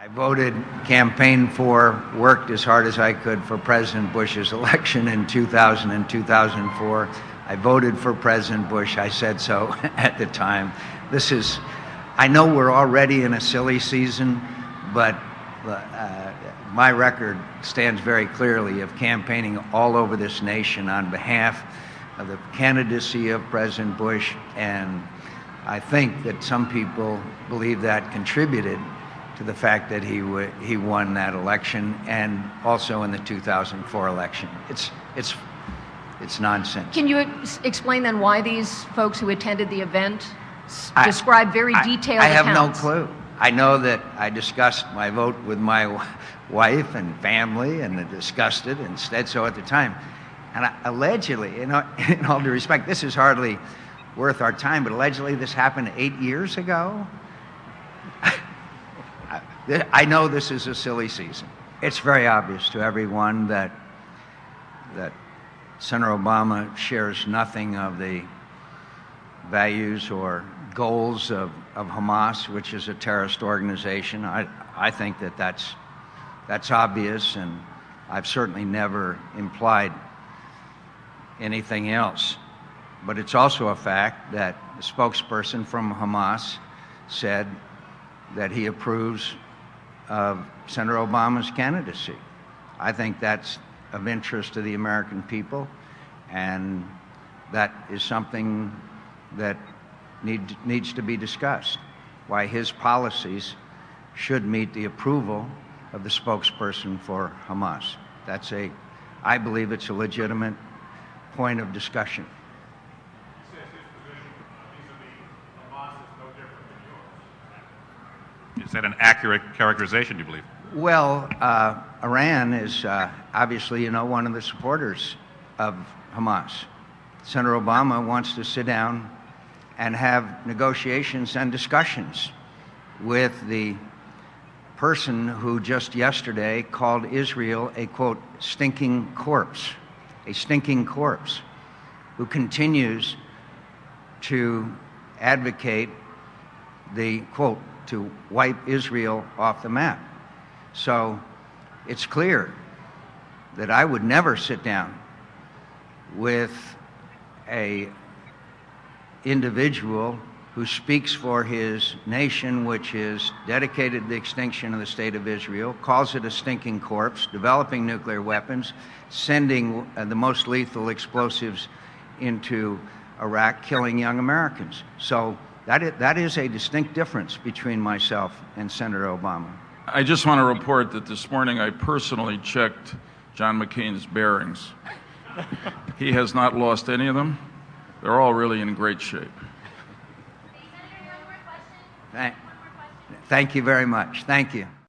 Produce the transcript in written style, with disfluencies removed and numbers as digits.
I voted, campaigned for, worked as hard as I could for President Bush's election in 2000 and 2004. I voted for President Bush. I said so at the time. I know we're already in a silly season, but my record stands very clearly of campaigning all over this nation on behalf of the candidacy of President Bush, and I think that some people believe that contributed to the fact that he won that election, and also in the 2004 election. It's nonsense. Can you explain then why these folks who attended the event describe very detailed accounts? I have no clue. I know that I discussed my vote with my wife and family, and discussed it and said so at the time. And allegedly, in all due respect, this is hardly worth our time, but allegedly this happened 8 years ago. I know this is a silly season. It's very obvious to everyone that Senator Obama shares nothing of the values or goals of Hamas, which is a terrorist organization. I think that that's obvious, and I've certainly never implied anything else. But it's also a fact that the spokesperson from Hamas said that he approves of Senator Obama's candidacy. I think that's of interest to the American people, and that is something that needs to be discussed, why his policies should meet the approval of the spokesperson for Hamas. I believe it's a legitimate point of discussion. He says his position vis-a-vis Hamas is no different than yours. Is that an accurate characterization, do you believe? Well, Iran is obviously, one of the supporters of Hamas. Senator Obama wants to sit down and have negotiations and discussions with the person who just yesterday called Israel a, quote, stinking corpse, who continues to advocate the, quote, to wipe Israel off the map. So it's clear that I would never sit down with a individual who speaks for his nation, which is dedicated to the extinction of the state of Israel, calls it a stinking corpse, developing nuclear weapons, sending the most lethal explosives into Iraq, killing young Americans. So that is a distinct difference between myself and Senator Obama. I just want to report that this morning I personally checked John McCain's bearings. He has not lost any of them. They're all really in great shape. Thank you very much. Thank you.